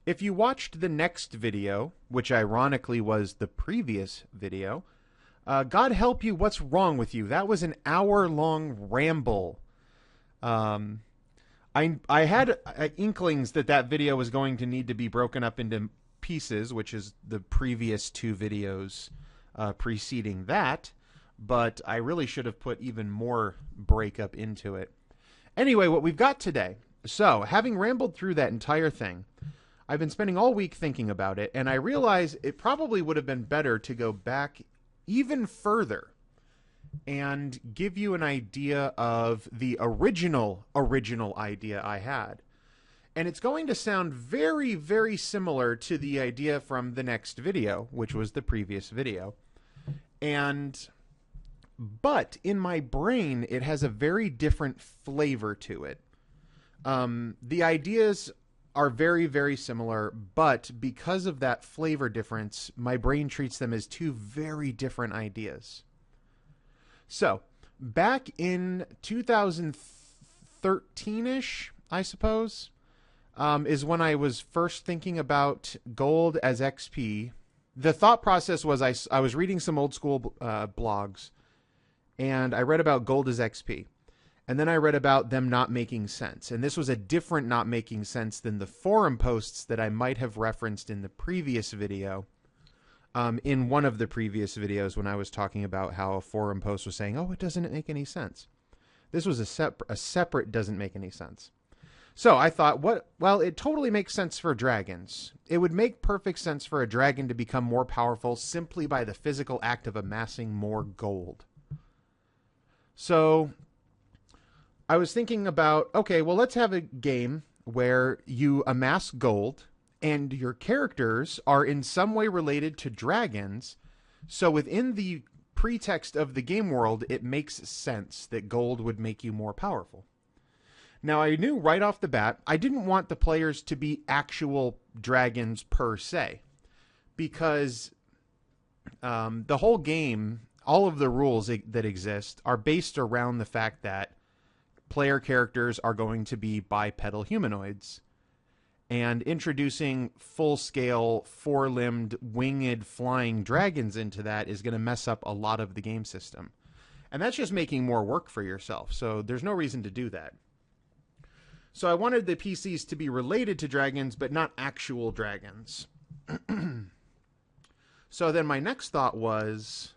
If you watched the next video, which ironically was the previous video, God help you, what's wrong with you? That was an hour-long ramble. Um, I had inklings that that video was going to need to be broken up into pieces, which is the previous two videos preceding that, but I really should have put even more breakup into it. Anyway, what we've got today. So, having rambled through that entire thing, I've been spending all week thinking about it, and I realize it probably would have been better to go back even further and give you an idea of the original idea I had. And it's going to sound very, very similar to the idea from the next video, which was the previous video. But in my brain, it has a very different flavor to it. The ideas are very, very similar, but because of that flavor difference, my brain treats them as two very different ideas. So, back in 2013-ish, I suppose, is when I was first thinking about gold as XP. The thought process was I was reading some old school blogs, and I read about gold as XP. And then I read about them not making sense. And this was a different not making sense than the forum posts that I might have referenced in the previous video. In one of the previous videos when I was talking about how a forum post was saying, oh, it doesn't make any sense. This was a separate doesn't make any sense. So I thought, well, it totally makes sense for dragons. It would make perfect sense for a dragon to become more powerful simply by the physical act of amassing more gold. So I was thinking about, okay, well, let's have a game where you amass gold and your characters are in some way related to dragons. So within the pretext of the game world, it makes sense that gold would make you more powerful. Now, I knew right off the bat, I didn't want the players to be actual dragons per se, because the whole game, all of the rules that exist are based around the fact that player characters are going to be bipedal humanoids. And introducing full-scale, four-limbed, winged flying dragons into that is going to mess up a lot of the game system. And that's just making more work for yourself, so there's no reason to do that. So I wanted the PCs to be related to dragons, but not actual dragons. So then my next thought was,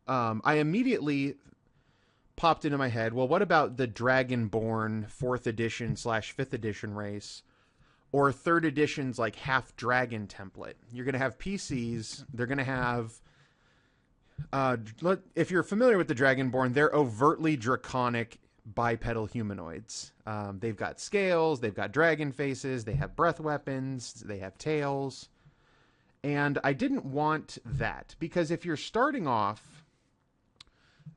I immediately popped into my head, well, what about the Dragonborn 4th edition / 5th edition race, or 3rd edition's like half dragon template? You're going to have PCs, they're going to have, if you're familiar with the Dragonborn, they're overtly draconic bipedal humanoids. They've got scales, they've got dragon faces, they have breath weapons, they have tails. And I didn't want that, because if you're starting off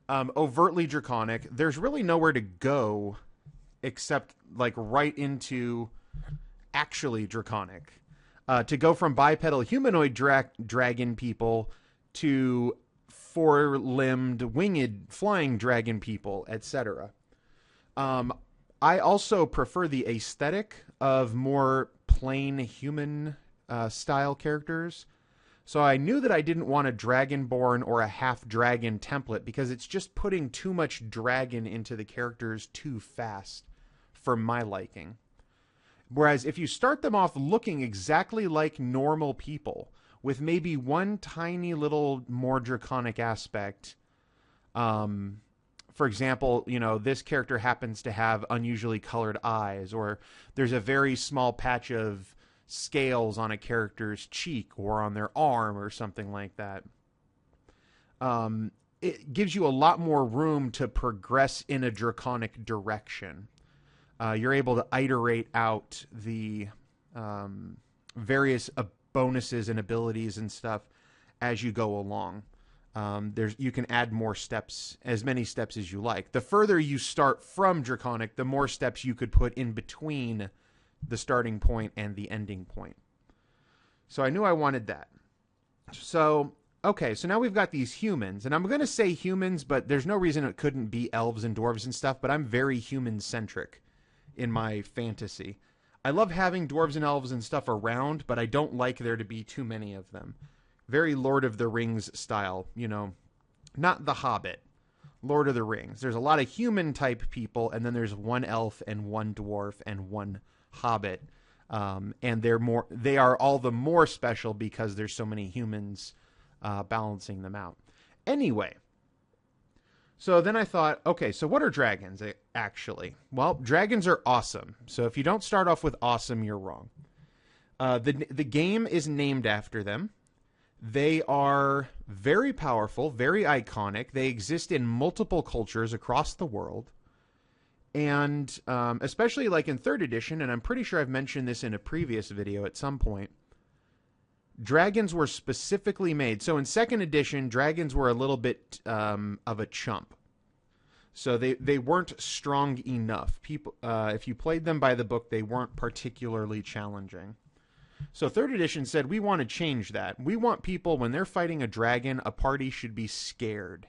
overtly draconic, there's really nowhere to go except like right into actually draconic. To go from bipedal humanoid dragon people to four-limbed winged flying dragon people, etc. I also prefer the aesthetic of more plain human style characters. So I knew that I didn't want a Dragonborn or a half-dragon template because it's just putting too much dragon into the characters too fast for my liking. Whereas if you start them off looking exactly like normal people with maybe one tiny little more draconic aspect, for example, you know, this character happens to have unusually colored eyes, or there's a very small patch of scales on a character's cheek or on their arm or something like that. It gives you a lot more room to progress in a draconic direction. You're able to iterate out the various bonuses and abilities and stuff as you go along. You can add more steps, as many steps as you like. The further you start from draconic, the more steps you could put in between the starting point and the ending point. So I knew I wanted that. So, okay, so now we've got these humans, and I'm going to say humans, but there's no reason it couldn't be elves and dwarves and stuff, but I'm very human-centric in my fantasy. I love having dwarves and elves and stuff around, but I don't like there to be too many of them. Very Lord of the Rings style, you know, not The Hobbit. Lord of the Rings. There's a lot of human type people, and then there's one elf and one dwarf and one hobbit. And they are all the more special because there's so many humans balancing them out. Anyway, so then I thought, okay, so what are dragons actually? Well, dragons are awesome. So if you don't start off with awesome, you're wrong. The game is named after them. They are very powerful, very iconic. They exist in multiple cultures across the world. And especially like in 3rd edition, and I'm pretty sure I've mentioned this in a previous video at some point, dragons were specifically made. So in 2nd edition, dragons were a little bit of a chump. So they weren't strong enough. People, if you played them by the book, they weren't particularly challenging. So 3rd edition said, we want to change that. We want people, when they're fighting a dragon, a party should be scared.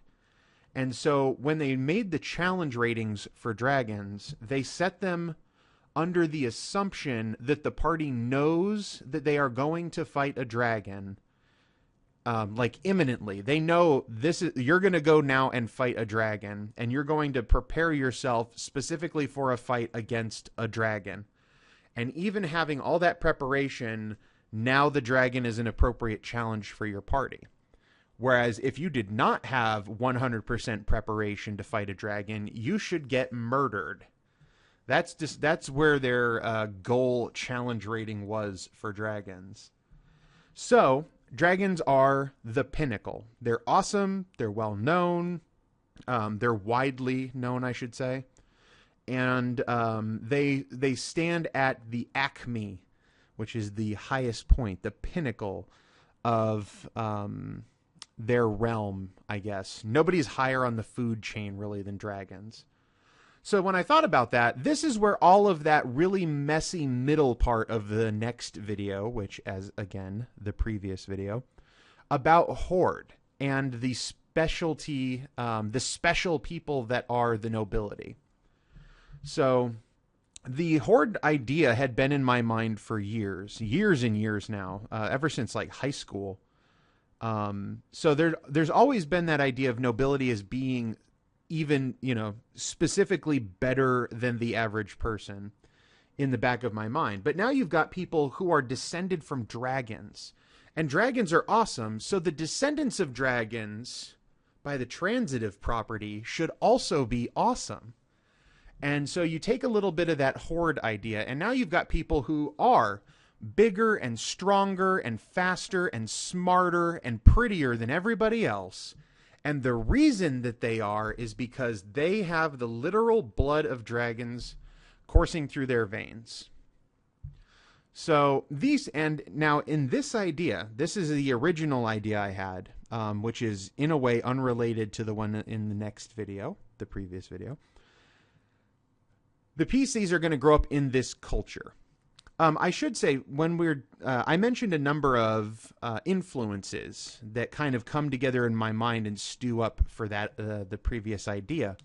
And so when they made the challenge ratings for dragons, they set them under the assumption that the party knows that they are going to fight a dragon, like imminently. They know you're going to go now and fight a dragon, and you're going to prepare yourself specifically for a fight against a dragon. And even having all that preparation, now the dragon is an appropriate challenge for your party. Whereas if you did not have 100% preparation to fight a dragon, you should get murdered. That's where their goal challenge rating was for dragons. So dragons are the pinnacle. They're awesome. They're well known. They're widely known, I should say. And they stand at the acme, which is the highest point, the pinnacle of their realm, I guess. Nobody's higher on the food chain, really, than dragons. So when I thought about that, this is where all of that really messy middle part of the next video, which, as again, the previous video, about Horde and the specialty, the special people that are the nobility. So the Horde idea had been in my mind for years and years now, ever since like high school. So there's always been that idea of nobility as being even, you know, specifically better than the average person in the back of my mind. But now you've got people who are descended from dragons, and dragons are awesome. So the descendants of dragons, by the transitive property, should also be awesome. And so you take a little bit of that Horde idea, and now you've got people who are bigger and stronger and faster and smarter and prettier than everybody else. And the reason that they are is because they have the literal blood of dragons coursing through their veins. So and now in this idea, this is the original idea I had, which is in a way unrelated to the one in the next video, the previous video. The PCs are going to grow up in this culture. I should say, when I mentioned a number of influences that kind of come together in my mind and stew up for that the previous idea.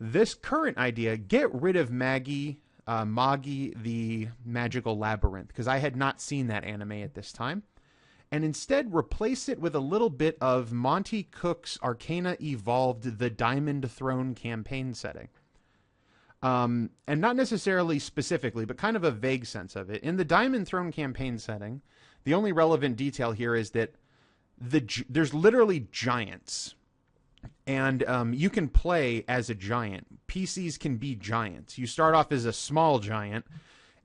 This current idea, get rid of Magi the Magical Labyrinth, because I had not seen that anime at this time, and instead replace it with a little bit of Monty Cook's Arcana Evolved the Diamond Throne campaign setting. And not necessarily specifically, but kind of a vague sense of it. In the Diamond Throne campaign setting, the only relevant detail here is that there's literally giants. And you can play as a giant. PCs can be giants. You start off as a small giant,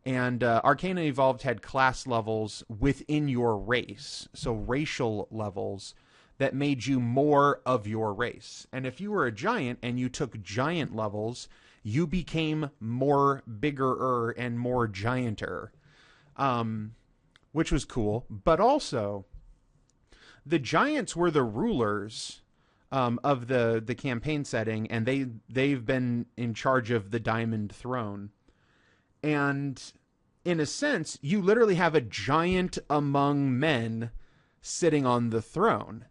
and Arcana Evolved had class levels within your race. So racial levels that made you more of your race. And if you were a giant and you took giant levels, you became more bigger and more gianter, which was cool. But also, the giants were the rulers of the campaign setting, and they've been in charge of the Diamond Throne. And in a sense, you literally have a giant among men sitting on the throne.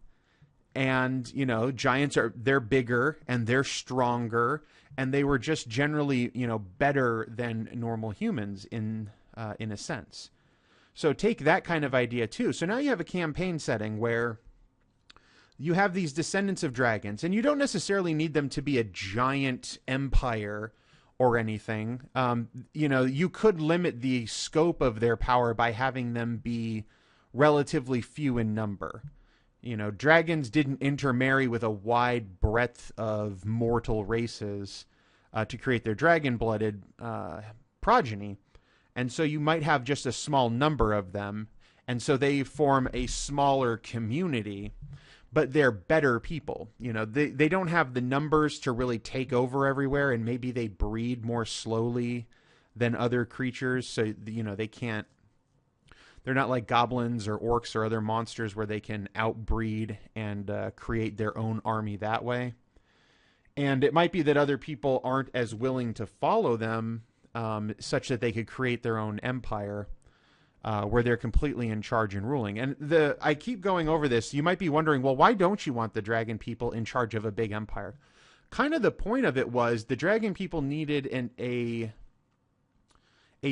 And, you know, giants they're bigger and they're stronger, and they were just generally, you know, better than normal humans in in a sense. So take that kind of idea too. So now you have a campaign setting where you have these descendants of dragons, and you don't necessarily need them to be a giant empire or anything. You could limit the scope of their power by having them be relatively few in number. Dragons didn't intermarry with a wide breadth of mortal races to create their dragon-blooded progeny. And so you might have just a small number of them, and so they form a smaller community, but they're better people. They don't have the numbers to really take over everywhere, and maybe they breed more slowly than other creatures, so they can't. They're not like goblins or orcs or other monsters where they can outbreed and create their own army that way. And it might be that other people aren't as willing to follow them, such that they could create their own empire where they're completely in charge and ruling. And I keep going over this. You might be wondering, well, why don't you want the dragon people in charge of a big empire? Kind of the point of it was the dragon people needed a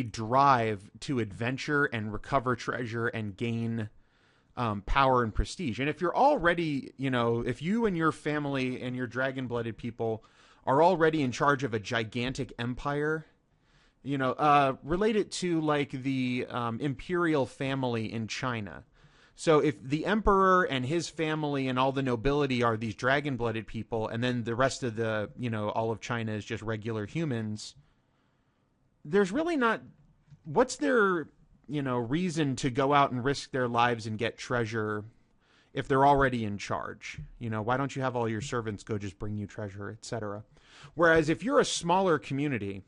drive to adventure and recover treasure and gain power and prestige. And if you're already, if you and your family and your dragon-blooded people are already in charge of a gigantic empire, relate it to like the imperial family in China. So if the emperor and his family and all the nobility are these dragon-blooded people, and then the rest of the, all of China is just regular humans, there's really not, what's their, reason to go out and risk their lives and get treasure if they're already in charge? Why don't you have all your servants go just bring you treasure, etc.? Whereas if you're a smaller community,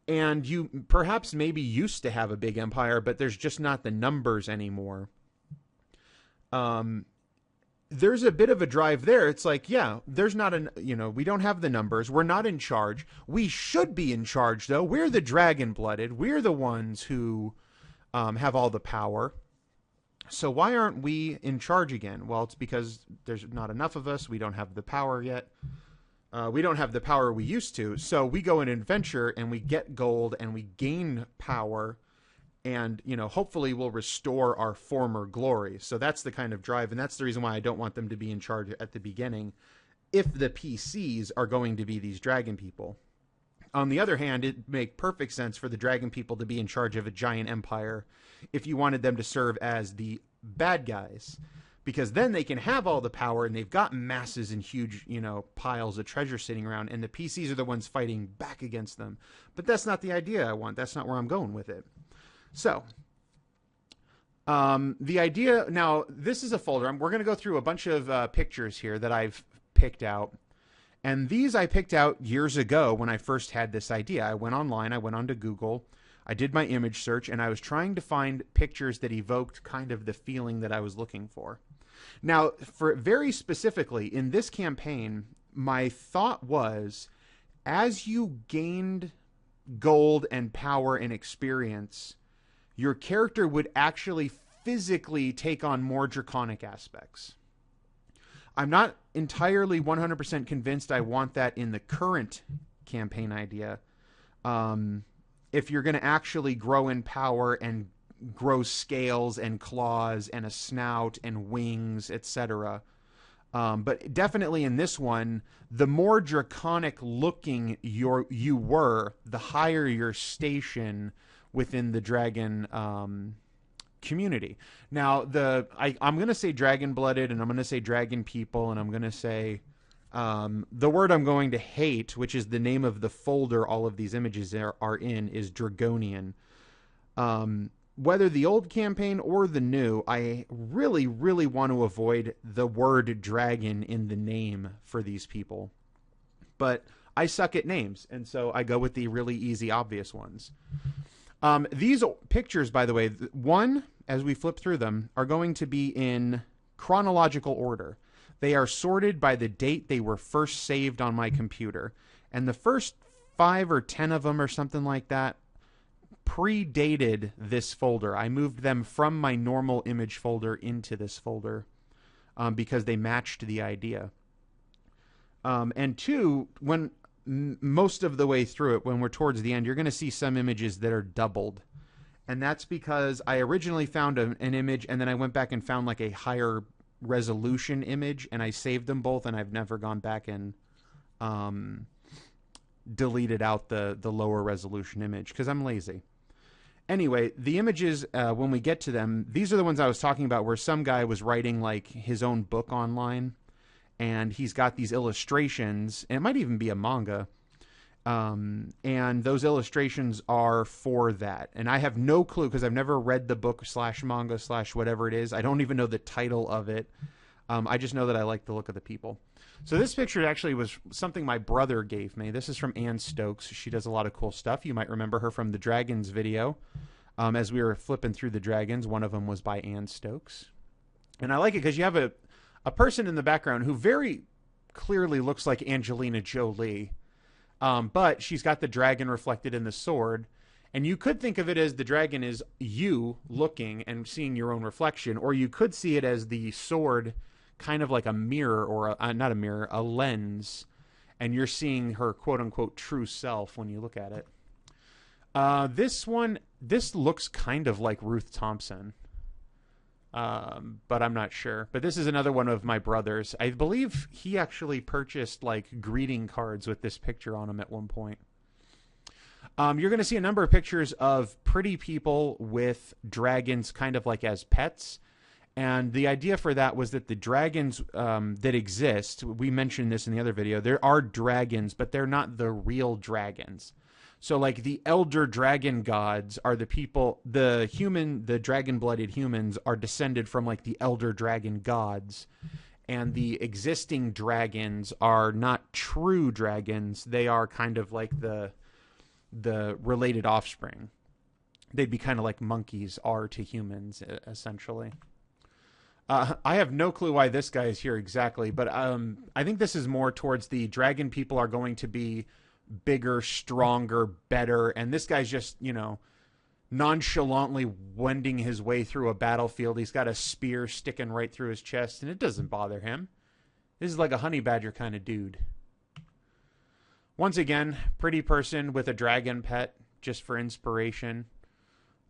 and you perhaps maybe used to have a big empire, but there's just not the numbers anymore. There's a bit of a drive there. It's like, yeah, there's not we don't have the numbers. We're not in charge. We should be in charge, though. We're the dragon-blooded. We're the ones who have all the power. So why aren't we in charge again? Well, it's because there's not enough of us. We don't have the power yet. We don't have the power we used to, so we go and adventure, and we get gold, and we gain power, and, hopefully we'll restore our former glory. So that's the kind of drive, and that's the reason why I don't want them to be in charge at the beginning, if the PCs are going to be these dragon people. On the other hand, it make perfect sense for the dragon people to be in charge of a giant empire if you wanted them to serve as the bad guys. Because then they can have all the power, and they've got masses and huge, piles of treasure sitting around, and the PCs are the ones fighting back against them. But that's not the idea I want. That's not where I'm going with it. So, the idea, now, this is a folder. We're going to go through a bunch of pictures here that I've picked out. And these I picked out years ago when I first had this idea. I went online, I went onto Google, I did my image search, and I was trying to find pictures that evoked kind of the feeling that I was looking for. Now, for very specifically, in this campaign, my thought was, as you gained gold and power and experience, your character would actually physically take on more draconic aspects. I'm not entirely 100% convinced I want that in the current campaign idea. If you're going to actually grow in power and grow scales and claws and a snout and wings, etc. But definitely in this one, the more draconic looking you were, the higher your station within the dragon community. Now, I'm going to say dragon-blooded, and I'm going to say dragon people, and I'm going to say the word I'm going to hate, which is the name of the folder all of these images are in, is Dragonian. Whether the old campaign or the new, I really, really want to avoid the word dragon in the name for these people. But I suck at names, and so I go with the really easy, obvious ones. These pictures, by the way, one, as we flip through them, are going to be in chronological order. They are sorted by the date they were first saved on my computer. And the first 5 or 10 of them or something like that predated this folder. I moved them from my normal image folder into this folder because they matched the idea. And two, when most of the way through it, when we're towards the end, you're going to see some images that are doubled. And that's because I originally found an image, and then I went back and found like a higher resolution image, and I saved them both, and I've never gone back and deleted out the lower resolution image because I'm lazy. Anyway, the images, when we get to them, these are the ones I was talking about where some guy was writing like his own book online, and he's got these illustrations, and it might even be a manga, and those illustrations are for that. And I have no clue because I've never read the book / manga / whatever it is. I don't even know the title of it. I just know that I like the look of the people. So this picture actually was something my brother gave me. This is from Ann Stokes. She does a lot of cool stuff. You might remember her from the Dragons video. As we were flipping through the dragons, one of them was by Ann Stokes. And I like it because you have a person in the background who very clearly looks like Angelina Jolie. But she's got the dragon reflected in the sword. And you could think of it as the dragon is you looking and seeing your own reflection. Or you could see it as the sword kind of like a mirror, or not a mirror, a lens, and you're seeing her quote-unquote true self when you look at it. This looks kind of like Ruth Thompson, but I'm not sure. But this is another one of my brother's. I believe he actually purchased like greeting cards with this picture on them at one point. You're going to see a number of pictures of pretty people with dragons kind of like as pets. And the idea for that was that the dragons that exist, we mentioned this in the other video, there are dragons, but they're not the real dragons. So like the elder dragon gods are the people, the dragon-blooded humans are descended from like the elder dragon gods. And the existing dragons are not true dragons. They are kind of like the related offspring. They'd be kind of like monkeys are to humans, essentially. I have no clue why this guy is here exactly, but I think this is more towards the dragon people are going to be bigger, stronger, better, and this guy's just, nonchalantly wending his way through a battlefield. He's got a spear sticking right through his chest, and it doesn't bother him. This is like a honey badger kind of dude. Once again, pretty person with a dragon pet, just for inspiration.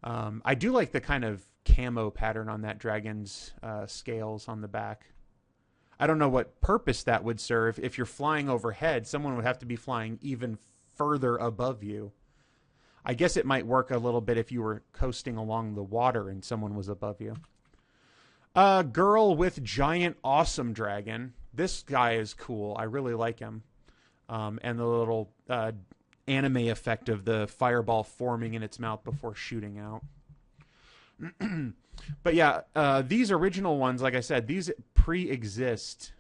I do like the kind of camo pattern on that dragon's scales on the back. I don't know what purpose that would serve. If you're flying overhead, someone would have to be flying even further above you. I guess it might work a little bit if you were coasting along the water and someone was above you. Girl with giant awesome dragon. This guy is cool. I really like him. And the little anime effect of the fireball forming in its mouth before shooting out. But yeah, these original ones, like I said, these pre-exist.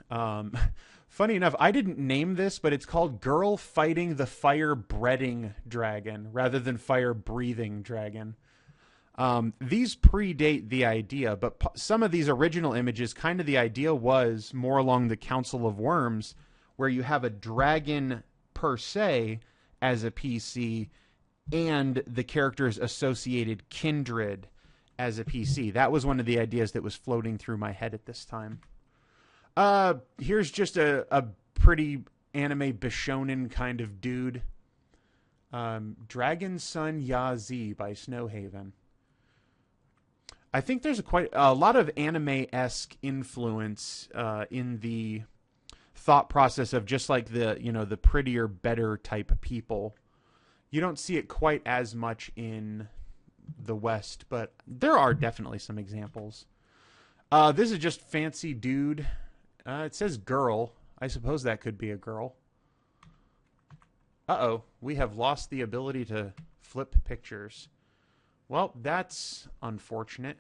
Funny enough, I didn't name this, but it's called Girl Fighting the Fire-Breathing Dragon rather than Fire-Breathing Dragon. These predate the idea, but some of these original images, kind of the idea was more along the Council of Worms, where you have a dragon per se as a PC and the character's associated kindred as a PC. That was one of the ideas that was floating through my head at this time. Here's just a pretty anime Bishonen kind of dude. Dragon Son Yazi by Snowhaven. I think there's quite a lot of anime-esque influence in the thought process of just like the prettier, better type people. You don't see it quite as much in the West, but there are definitely some examples. This is just fancy dude. It says girl. I suppose that could be a girl. Uh-oh. We have lost the ability to flip pictures. Well, that's unfortunate.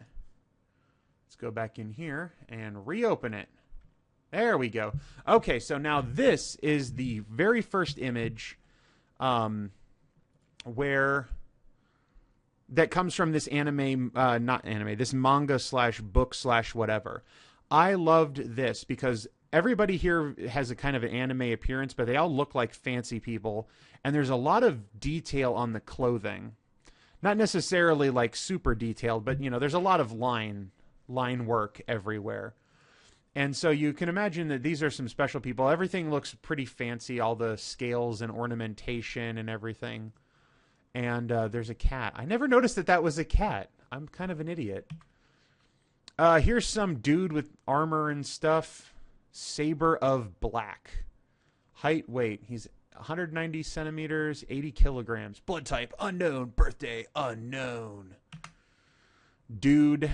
Let's go back in here and reopen it. There we go. Okay, so now this is the very first image where that comes from this anime, not anime, this manga / book / whatever. I loved this because everybody here has a kind of an anime appearance, but they all look like fancy people. And there's a lot of detail on the clothing. Not necessarily like super detailed, but there's a lot of line work everywhere. And so you can imagine that these are some special people. Everything looks pretty fancy, all the scales and ornamentation and everything. And there's a cat. I never noticed that that was a cat. I'm kind of an idiot. Here's some dude with armor and stuff. Saber of Black. Height, weight. He's 190 centimeters, 80 kilograms. Blood type, unknown. Birthday, unknown. Dude.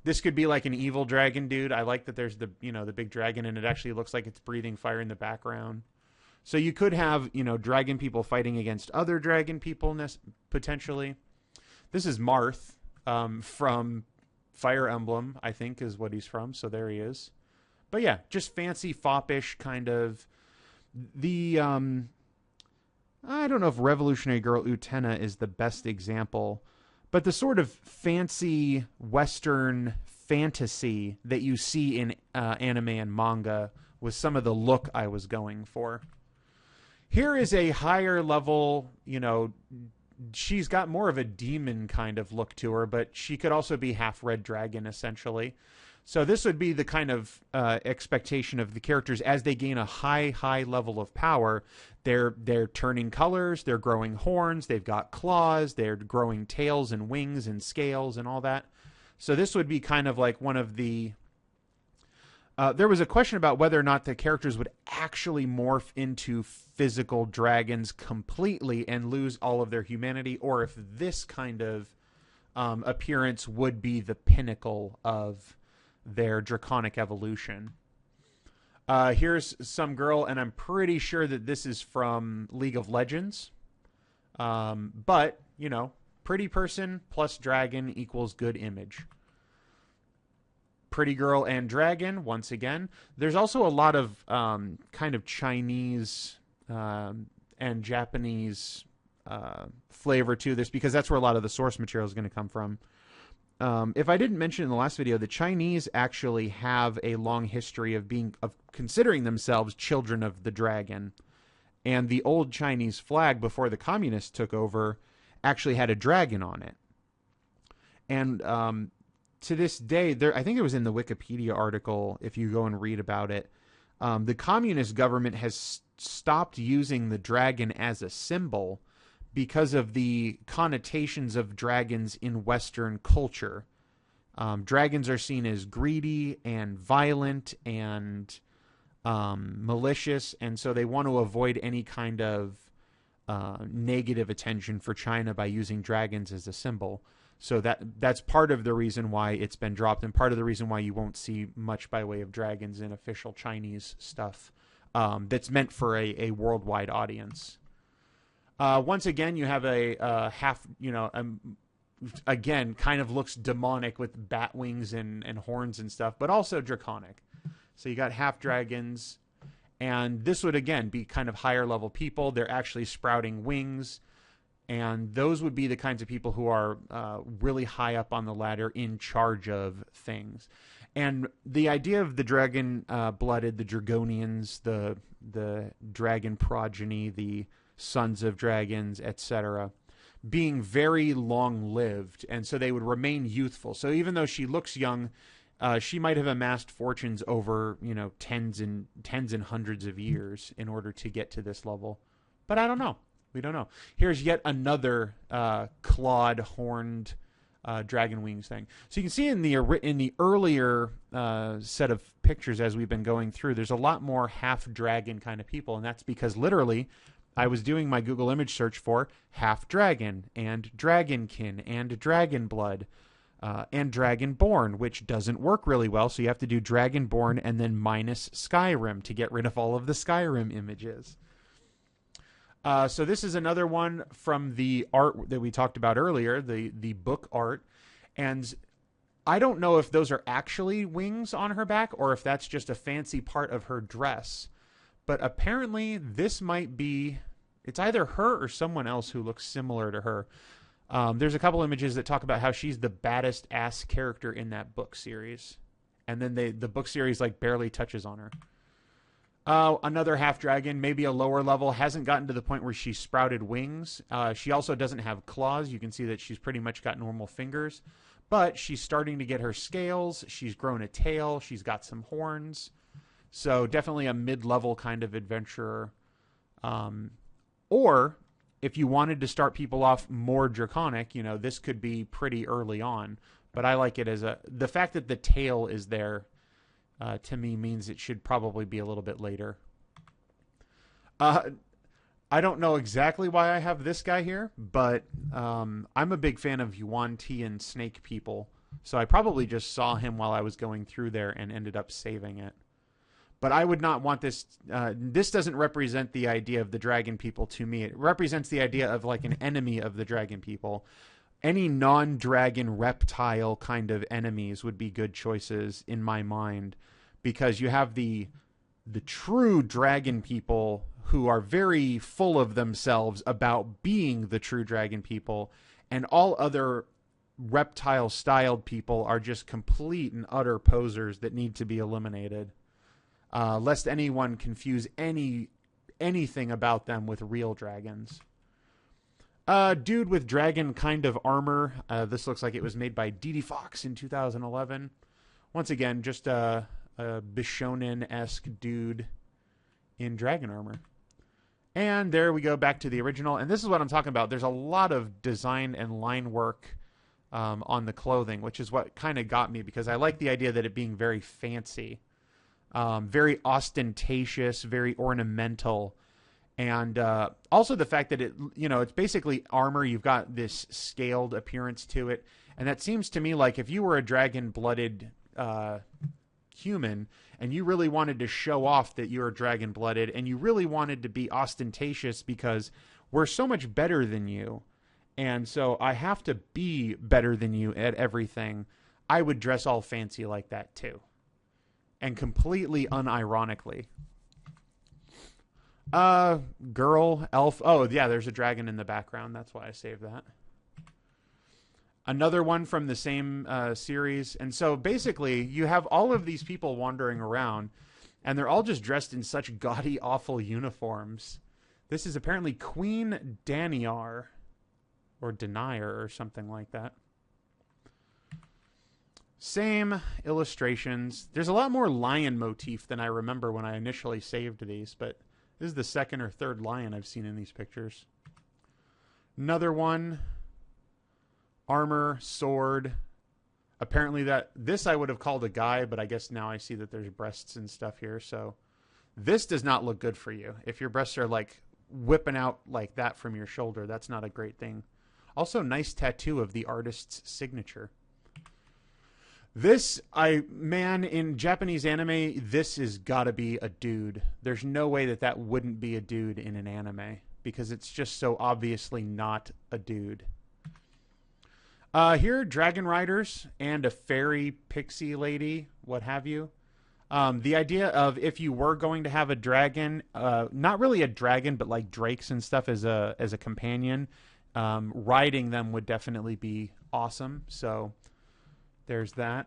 This could be like an evil dragon dude. I like that there's the big dragon, and it actually looks like it's breathing fire in the background. So you could have, dragon people fighting against other dragon people, potentially. This is Marth from Fire Emblem, I think is what he's from. So there he is. But yeah, just fancy foppish kind of. The, I don't know if Revolutionary Girl Utena is the best example, but the sort of fancy Western fantasy that you see in anime and manga was some of the look I was going for. Here is a higher level, she's got more of a demon kind of look to her, but she could also be half red dragon, essentially. So this would be the kind of expectation of the characters as they gain a high level of power. They're turning colors, they're growing horns, they've got claws, they're growing tails and wings and scales and all that. So this would be kind of like one of the... there was a question about whether or not the characters would actually morph into physical dragons completely and lose all of their humanity, or if this kind of appearance would be the pinnacle of their draconic evolution. Here's some girl, and I'm pretty sure that this is from League of Legends. But, pretty person plus dragon equals good image. Pretty girl and dragon, once again. There's also a lot of kind of Chinese and Japanese flavor to this, because that's where a lot of the source material is going to come from. If I didn't mention in the last video, the Chinese actually have a long history of considering themselves children of the dragon. And the old Chinese flag before the communists took over actually had a dragon on it. And to this day, I think it was in the Wikipedia article, if you go and read about it, the communist government has stopped using the dragon as a symbol because of the connotations of dragons in Western culture. Dragons are seen as greedy and violent and malicious, and so they want to avoid any kind of negative attention for China by using dragons as a symbol. So that's part of the reason why it's been dropped, and part of the reason why you won't see much by way of dragons in official Chinese stuff that's meant for a worldwide audience. Once again, you have a half, again, kind of looks demonic with bat wings and horns and stuff, but also draconic. So you got half dragons, and this would, again, be kind of higher level people. They're actually sprouting wings, and those would be the kinds of people who are really high up on the ladder in charge of things. And the idea of the dragon-blooded, the Dragonians, the dragon progeny, the sons of dragons, etc., being very long-lived, and so they would remain youthful. So even though she looks young, she might have amassed fortunes over, tens and hundreds of years in order to get to this level. But I don't know. We don't know. Here's yet another clawed, horned dragon wings thing. So you can see in the earlier set of pictures as we've been going through, there's a lot more half-dragon kind of people, and that's because literally I was doing my Google image search for half-dragon and Dragonkin and dragon blood and Dragonborn, which doesn't work really well, so you have to do Dragonborn and then minus Skyrim to get rid of all of the Skyrim images. So this is another one from the art that we talked about earlier, the book art. And I don't know if those are actually wings on her back or if that's just a fancy part of her dress. But apparently this might be, it's either her or someone else who looks similar to her. There's a couple images that talk about how she's the baddest ass character in that book series. And then the book series like barely touches on her. Another half dragon, maybe a lower level, hasn't gotten to the point where she sprouted wings. She also doesn't have claws. You can see that she's pretty much got normal fingers, but she's starting to get her scales. She's grown a tail. She's got some horns. So definitely a mid-level kind of adventurer. Or if you wanted to start people off more draconic, you know, this could be pretty early on. But I like it as the fact that the tail is there, to me, means it should probably be a little bit later. I don't know exactly why I have this guy here, but I'm a big fan of Yuan-Tian snake people. So I probably just saw him while I was going through there and ended up saving it. But I would not want this. This doesn't represent the idea of the dragon people to me. It represents the idea of like an enemy of the dragon people. Any non-dragon reptile kind of enemies would be good choices in my mind, because you have the true dragon people who are very full of themselves about being the true dragon people, and all other reptile-styled people are just complete and utter posers that need to be eliminated, lest anyone confuse anything about them with real dragons. Dude with dragon kind of armor. This looks like it was made by D.D. Fox in 2011. Once again, just a Bishonen-esque dude in dragon armor. And there we go, back to the original. And this is what I'm talking about. There's a lot of design and line work on the clothing, which is what kind of got me, because I like the idea that it being very fancy, very ostentatious, very ornamental. And also the fact that it's basically armor. You've got this scaled appearance to it. And that seems to me like if you were a dragon-blooded human and you really wanted to show off that you're dragon-blooded, and you really wanted to be ostentatious because we're so much better than you, and so I have to be better than you at everything, I would dress all fancy like that too. And completely unironically. Girl, elf. Oh, yeah, there's a dragon in the background. That's why I saved that. Another one from the same series. And so basically, you have all of these people wandering around, and they're all just dressed in such gaudy, awful uniforms. This is apparently Queen Daniar, or Denier, or something like that. Same illustrations. There's a lot more lion motif than I remember when I initially saved these, but this is the second or third lion I've seen in these pictures. Another one. Armor, sword. Apparently this I would have called a guy, but I guess now I see that there's breasts and stuff here. So this does not look good for you. If your breasts are like whipping out like that from your shoulder, that's not a great thing. Also, nice tattoo of the artist's signature. This, in Japanese anime, this has got to be a dude. There's no way that wouldn't be a dude in an anime, because it's just so obviously not a dude. Here, dragon riders and a fairy pixie lady, what have you. The idea of if you were going to have a dragon, not really a dragon, but like drakes and stuff as a companion, riding them would definitely be awesome. So there's that.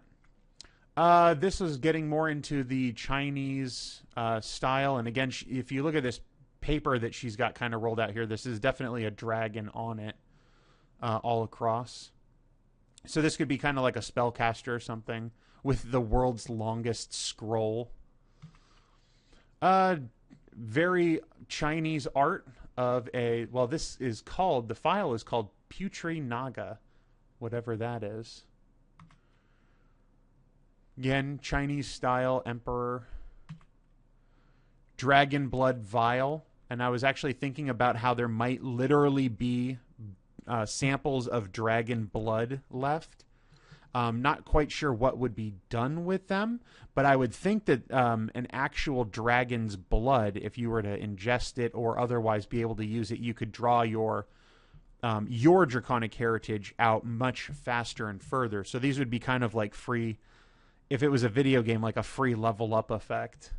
This is getting more into the Chinese style. And again, if you look at this paper that she's got kind of rolled out here, this is definitely a dragon on it all across. So this could be kind of like a spellcaster or something with the world's longest scroll. Very Chinese art of the file is called Putri Naga, whatever that is. Again, Chinese style emperor. Dragon blood vial. And I was actually thinking about how there might literally be samples of dragon blood left. Not quite sure what would be done with them, but I would think that an actual dragon's blood, if you were to ingest it or otherwise be able to use it, you could draw your draconic heritage out much faster and further. So these would be kind of like free, if it was a video game, like a free level up effect.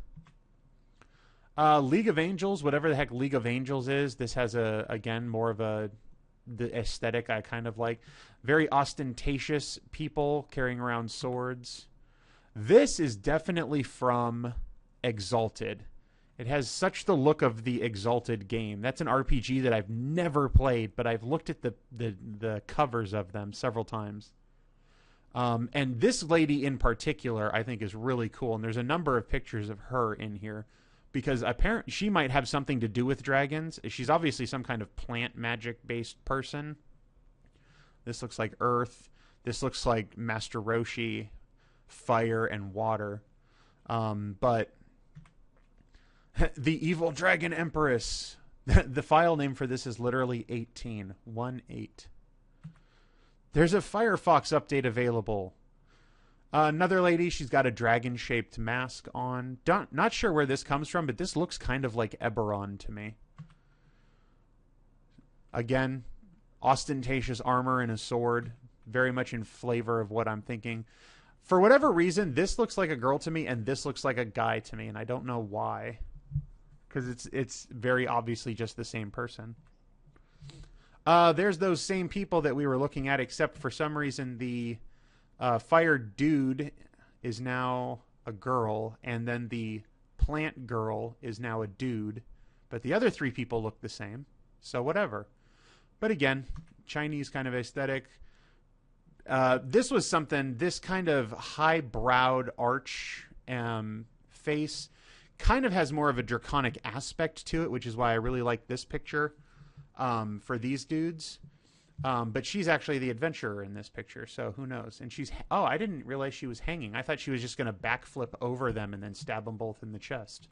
League of Angels, whatever the heck League of Angels is, this has again more of the aesthetic I kind of like. Very ostentatious people carrying around swords. This is definitely from Exalted. It has such the look of the Exalted game. That's an RPG that I've never played, but I've looked at the covers of them several times. And this lady in particular, I think, is really cool. And there's a number of pictures of her in here. because apparently she might have something to do with dragons. She's obviously some kind of plant magic based person. This looks like earth. This looks like Master Roshi, fire and water. But the evil dragon empress. The file name for this is literally 18. 1-8. There's a Firefox update available. Another lady, she's got a dragon-shaped mask on. Not sure where this comes from, but this looks kind of like Eberron to me. Again, ostentatious armor and a sword. Very much in flavor of what I'm thinking. For whatever reason, this looks like a girl to me, and this looks like a guy to me, and I don't know why. Because it's very obviously just the same person. There's those same people that we were looking at, except for some reason the fire dude is now a girl, and then the plant girl is now a dude. But the other three people look the same, so whatever. But again, Chinese kind of aesthetic. This was something, this kind of high-browed arch face kind of has more of a draconic aspect to it, which is why I really like this picture for these dudes. But she's actually the adventurer in this picture, so who knows? And she's... Oh, I didn't realize she was hanging. I thought she was just going to backflip over them and then stab them both in the chest.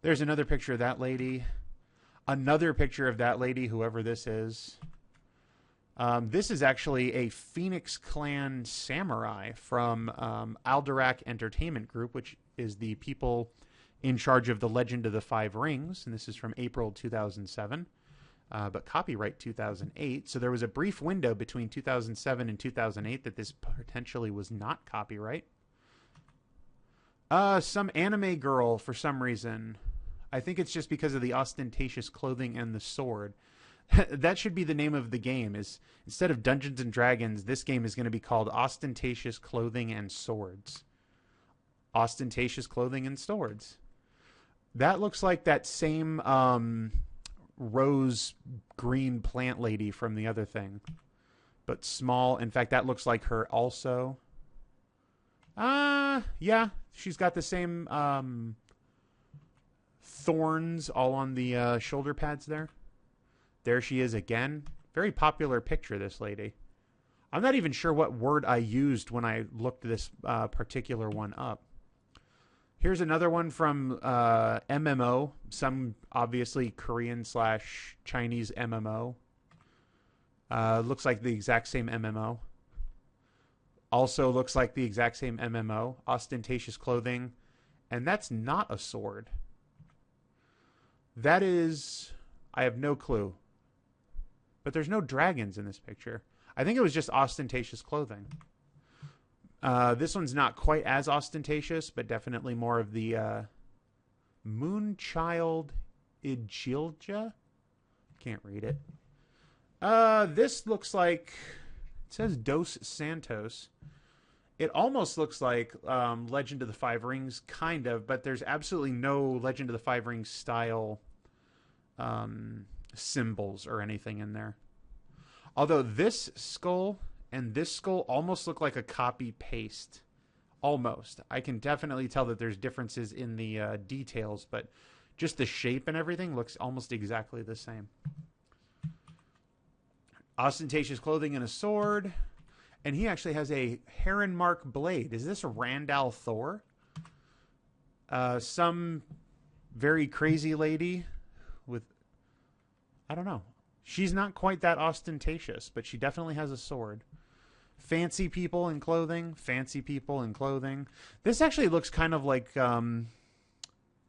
There's another picture of that lady. Another picture of that lady, whoever this is. This is actually a Phoenix Clan samurai from Alderac Entertainment Group, which is the people in charge of The Legend of the Five Rings. And this is from April 2007. But copyright 2008. So there was a brief window between 2007 and 2008 that this potentially was not copyright. Some anime girl for some reason. I think it's just because of the ostentatious clothing and the sword. That should be the name of the game. Is instead of Dungeons and Dragons, this game is going to be called Ostentatious Clothing and Swords. Ostentatious Clothing and Swords. That looks like that same rose green plant lady from the other thing, but small. In fact, that looks like her also. Yeah, she's got the same thorns all on the shoulder pads there. There she is again. Very popular picture, this lady. I'm not even sure what word I used when I looked this particular one up. Here's another one from MMO, some obviously Korean/Chinese MMO. Looks like the exact same MMO. Also looks like the exact same MMO. Ostentatious clothing. And that's not a sword. That is... I have no clue. But there's no dragons in this picture. I think it was just ostentatious clothing. This one's not quite as ostentatious, but definitely more of the Moonchild Ijilja. Can't read it. This looks like... It says Dos Santos. It almost looks like Legend of the Five Rings, kind of, but there's absolutely no Legend of the Five Rings style symbols or anything in there. Although this skull and this skull almost look like a copy-paste. Almost. I can definitely tell that there's differences in the details, but just the shape and everything looks almost exactly the same. Ostentatious clothing and a sword. And he actually has a heron mark blade. Is this a Randall Thor? Some very crazy lady with... I don't know. She's not quite that ostentatious, but she definitely has a sword. Fancy people in clothing. Fancy people in clothing. This actually looks kind of like Alanis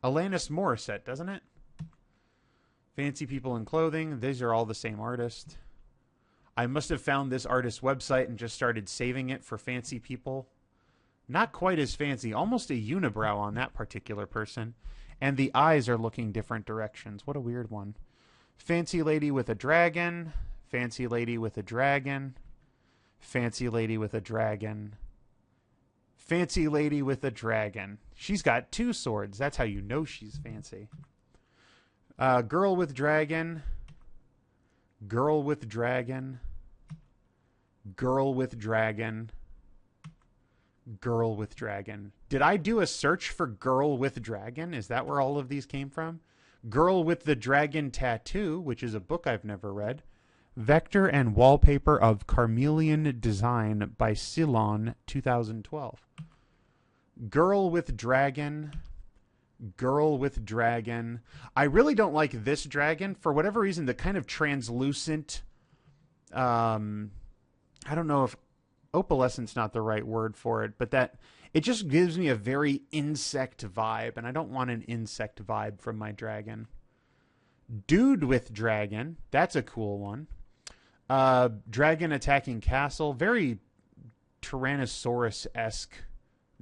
Morissette, doesn't it? Fancy people in clothing. These are all the same artist. I must have found this artist's website and just started saving it for fancy people. Not quite as fancy. Almost a unibrow on that particular person. And the eyes are looking different directions. What a weird one. Fancy lady with a dragon. Fancy lady with a dragon. Fancy lady with a dragon. Fancy lady with a dragon. She's got two swords. That's how you know she's fancy. Girl with dragon. Girl with dragon. Girl with dragon. Girl with dragon. Did I do a search for girl with dragon? Is that where all of these came from? Girl with the Dragon Tattoo, which is a book I've never read. Vector and Wallpaper of Carmelian Design by Ceylon, 2012. Girl with Dragon. Girl with Dragon. I really don't like this dragon. For whatever reason, the kind of translucent... I don't know if opalescent's not the right word for it, but that it just gives me a very insect vibe, and I don't want an insect vibe from my dragon. Dude with dragon, that's a cool one. Dragon attacking castle, very Tyrannosaurus-esque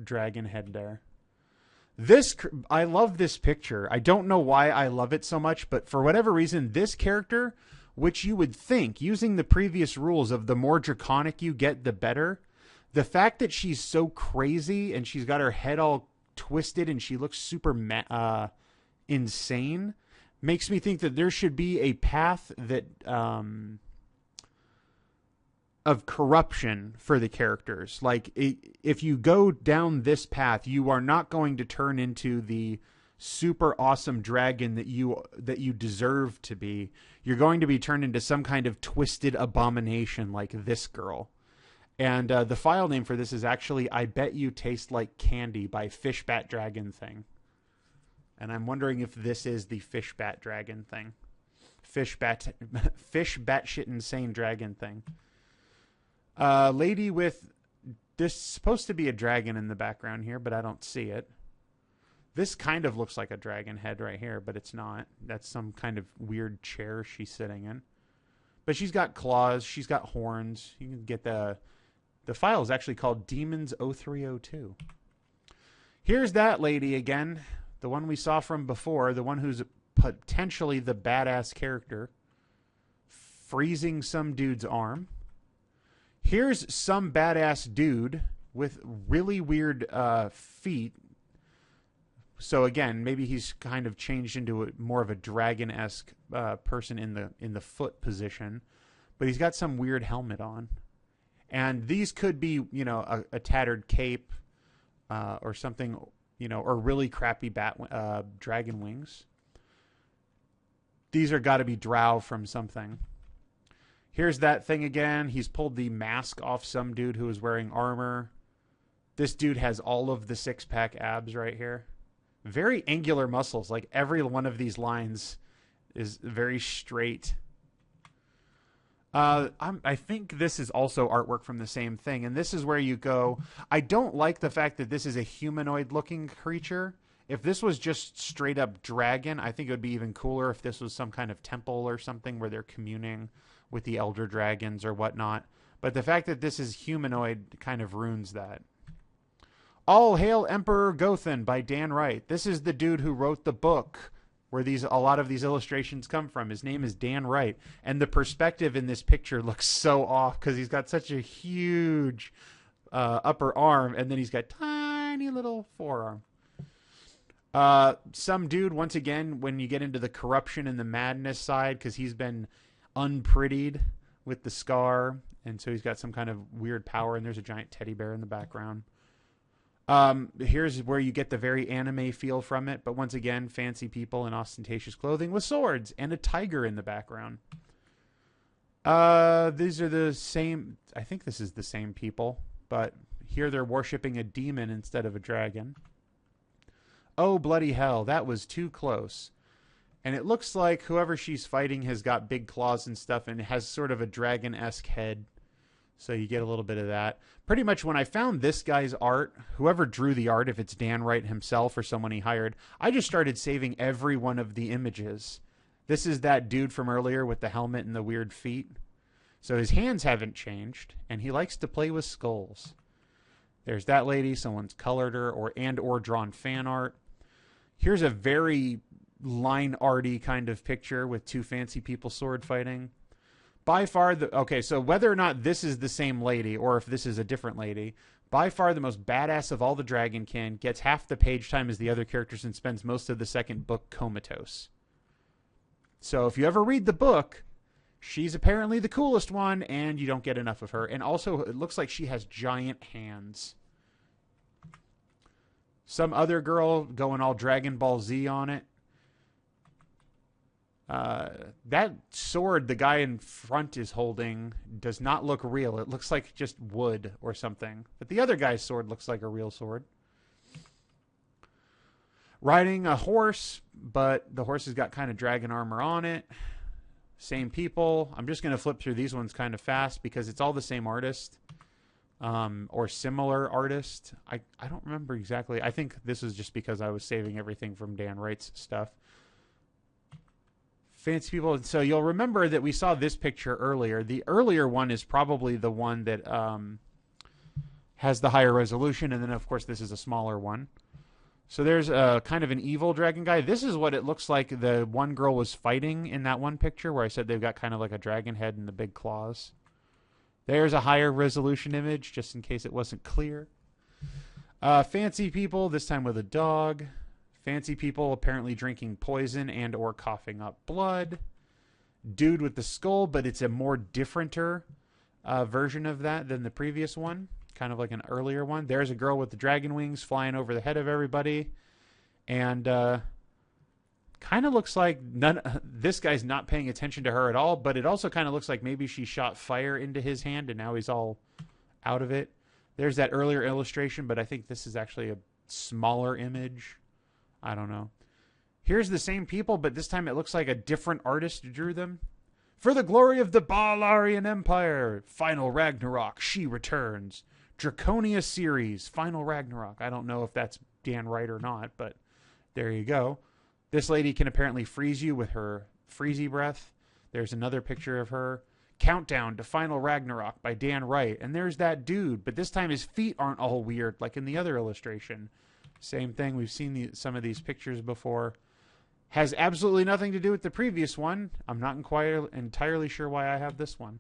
dragon head there. I love this picture. I don't know why I love it so much, but for whatever reason, this character, which you would think, using the previous rules of the more draconic you get, the better. The fact that she's so crazy and she's got her head all twisted and she looks super insane makes me think that there should be a path that of corruption for the characters. Like, if you go down this path, you are not going to turn into the super awesome dragon that you deserve to be. You're going to be turned into some kind of twisted abomination like this girl. And the file name for this is actually I Bet You Taste Like Candy by Fish Bat Dragon Thing. And I'm wondering if this is the Fish Bat Dragon Thing. Fish batshit insane dragon thing. Lady with... There's supposed to be a dragon in the background here, but I don't see it. This kind of looks like a dragon head right here, but it's not. That's some kind of weird chair she's sitting in. But she's got claws. She's got horns. You can get the file is actually called Demons 0302. Here's that lady again. The one we saw from before. The one who's potentially the badass character. Freezing some dude's arm. Here's some badass dude with really weird feet. So again, maybe he's kind of changed into more of a dragon-esque person in the foot position, but he's got some weird helmet on. And these could be, a tattered cape or something, or really crappy dragon wings. These are got to be drow from something. Here's that thing again. He's pulled the mask off some dude who was wearing armor. This dude has all of the six-pack abs right here. Very angular muscles. Like every one of these lines is very straight. I think this is also artwork from the same thing. And this is where you go. I don't like the fact that this is a humanoid-looking creature. If this was just straight-up dragon, I think it would be even cooler if this was some kind of temple or something where they're communing with the elder dragons or whatnot. But the fact that this is humanoid kind of ruins that. All Hail Emperor Gothan by Dan Wright. This is the dude who wrote the book where a lot of these illustrations come from. His name is Dan Wright. And the perspective in this picture looks so off because he's got such a huge upper arm and then he's got tiny little forearm. Some dude, once again, when you get into the corruption and the madness side, because he's been unprettied with the scar, and so he's got some kind of weird power, and there's a giant teddy bear in the background. Here's where you get the very anime feel from it, but once again, fancy people in ostentatious clothing with swords and a tiger in the background. These are the same, I think this is the same people, but here they're worshipping a demon instead of a dragon. Oh, bloody hell, that was too close. And it looks like whoever she's fighting has got big claws and stuff and has sort of a dragon-esque head. So you get a little bit of that. Pretty much when I found this guy's art, whoever drew the art, if it's Dan Wright himself or someone he hired, I just started saving every one of the images. This is that dude from earlier with the helmet and the weird feet. So his hands haven't changed, and he likes to play with skulls. There's that lady. Someone's colored her or drawn fan art. Here's a very line arty kind of picture with two fancy people sword fighting. By far so whether or not this is the same lady or if this is a different lady, by far the most badass of all the Dragonkin, gets half the page time as the other characters and spends most of the second book comatose. So if you ever read the book, she's apparently the coolest one and you don't get enough of her. And also it looks like she has giant hands. Some other girl going all Dragon Ball Z on it. That sword the guy in front is holding does not look real. It looks like just wood or something. But the other guy's sword looks like a real sword. Riding a horse, but the horse has got kind of dragon armor on it. Same people. I'm just going to flip through these ones kind of fast because it's all the same artist. Or similar artist. I don't remember exactly. I think this is just because I was saving everything from Dan Wright's stuff. Fancy people. So you'll remember that we saw this picture earlier. The earlier one is probably the one that has the higher resolution. And then, of course, this is a smaller one. So there's a kind of an evil dragon guy. This is what it looks like the one girl was fighting in that one picture where I said they've got kind of like a dragon head and the big claws. There's a higher resolution image, just in case it wasn't clear. Fancy people, this time with a dog. Fancy people apparently drinking poison and or coughing up blood. Dude with the skull, but it's a more differenter version of that than the previous one. Kind of like an earlier one. There's a girl with the dragon wings flying over the head of everybody. And kind of looks like this guy's not paying attention to her at all, but it also kind of looks like maybe she shot fire into his hand and now he's all out of it. There's that earlier illustration, but I think this is actually a smaller image. I don't know. Here's the same people, but this time it looks like a different artist drew them. For the glory of the Balarian Empire, Final Ragnarok, she returns. Draconia series, Final Ragnarok. I don't know if that's Dan Wright or not, but there you go. This lady can apparently freeze you with her freezy breath. There's another picture of her. Countdown to Final Ragnarok by Dan Wright. And there's that dude, but this time his feet aren't all weird like in the other illustration. Same thing. We've seen some of these pictures before. Has absolutely nothing to do with the previous one. I'm not entirely sure why I have this one.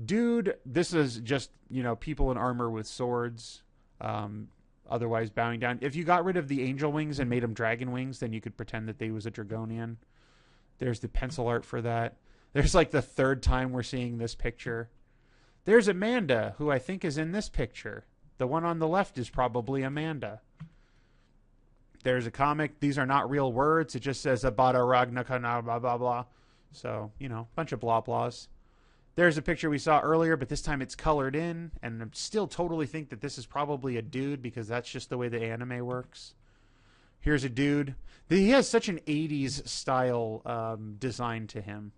Dude, this is just, people in armor with swords. Otherwise bowing down. If you got rid of the angel wings and made them dragon wings, then you could pretend that they was a Dragonian. There's the pencil art for that. There's like the third time we're seeing this picture. There's Amanda, who I think is in this picture. The one on the left is probably Amanda. There's a comic. These are not real words. It just says Abada Ragnakana, blah, blah, blah. So, bunch of blah, blahs. There's a picture we saw earlier, but this time it's colored in, and I still totally think that this is probably a dude because that's just the way the anime works. Here's a dude. He has such an 80s style design to him.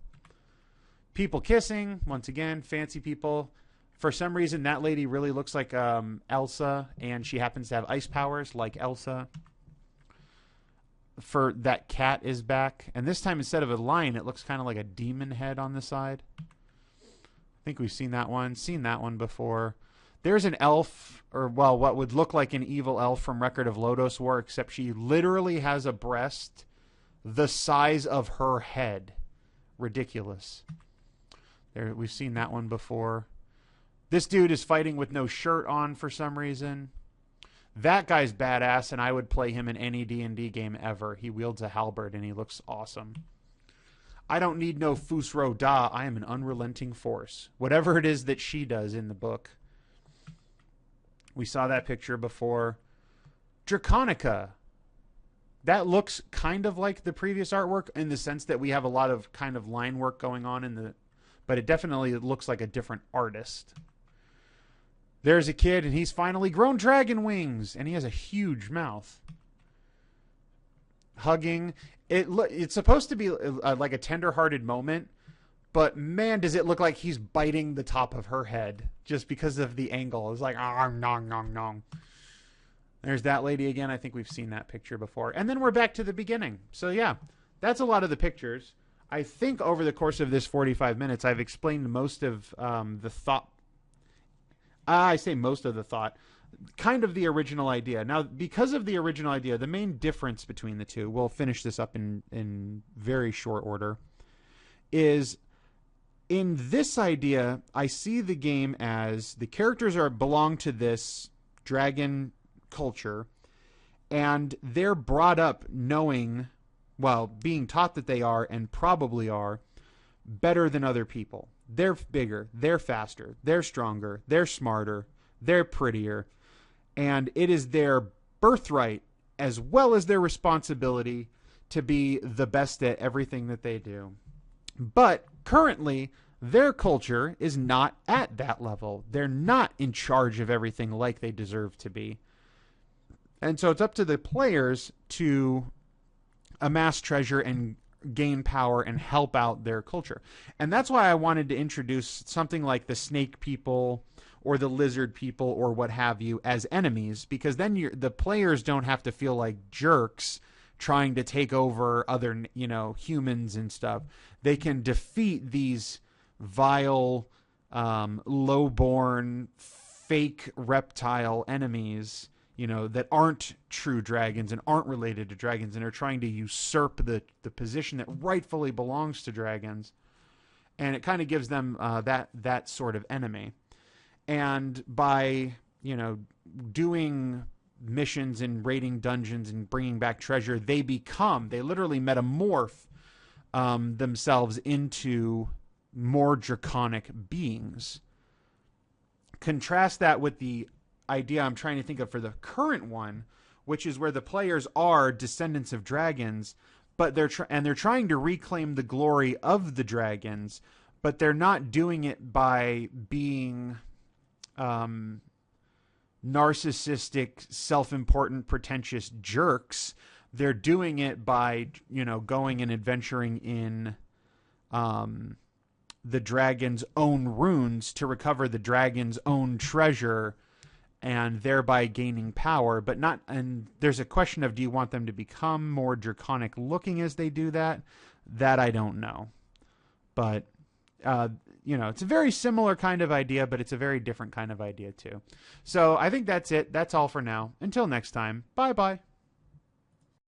People kissing, once again, fancy people. For some reason, that lady really looks like Elsa, and she happens to have ice powers like Elsa. For that cat is back, and this time instead of a lion, it looks kind of like a demon head on the side. I think we've seen that one before. There's an elf, or what would look like an evil elf from Record of Lodoss War, except she literally has a breast the size of her head. Ridiculous. There, we've seen that one before. This dude is fighting with no shirt on for some reason. That guy's badass, and I would play him in any D&D game ever. He wields a halberd, and he looks awesome. I don't need no Fusro Da. I am an unrelenting force. Whatever it is that she does in the book. We saw that picture before. Draconica. That looks kind of like the previous artwork in the sense that we have a lot of kind of line work going on but it definitely looks like a different artist. There's a kid, and he's finally grown dragon wings, and he has a huge mouth. Hugging. It's supposed to be like a tender-hearted moment, but man, does it look like he's biting the top of her head just because of the angle. It's like, nong, nong, nong. There's that lady again. I think we've seen that picture before. And then we're back to the beginning. So yeah, that's a lot of the pictures. I think over the course of this 45 minutes, I've explained most of the thought. I say most of the thought. Kind of the original idea. Now, because of the original idea, the main difference between the two, we'll finish this up in very short order, is in this idea, I see the game as the characters belong to this dragon culture, and they're brought up knowing, being taught that they are, and probably are, better than other people. They're bigger, they're faster, they're stronger, they're smarter, they're prettier. And it is their birthright as well as their responsibility to be the best at everything that they do. But currently, their culture is not at that level. They're not in charge of everything like they deserve to be. And so it's up to the players to amass treasure and gain power and help out their culture. And that's why I wanted to introduce something like the snake people or the lizard people or what have you as enemies, because then the players don't have to feel like jerks trying to take over other, humans and stuff. They can defeat these vile, low-born, fake reptile enemies, that aren't true dragons and aren't related to dragons and are trying to usurp the position that rightfully belongs to dragons. And it kind of gives them that sort of enemy. And by, doing missions and raiding dungeons and bringing back treasure, they literally metamorph themselves into more draconic beings. Contrast that with the idea I'm trying to think of for the current one, which is where the players are descendants of dragons, but they're trying to reclaim the glory of the dragons, but they're not doing it by being narcissistic, self-important, pretentious jerks. They're doing it by, going and adventuring in the dragon's own runes to recover the dragon's own treasure and thereby gaining power, but not, and there's a question of, do you want them to become more draconic looking as they do that? That I don't know. But, it's a very similar kind of idea, but it's a very different kind of idea too. So I think that's it. That's all for now. Until next time. Bye-bye.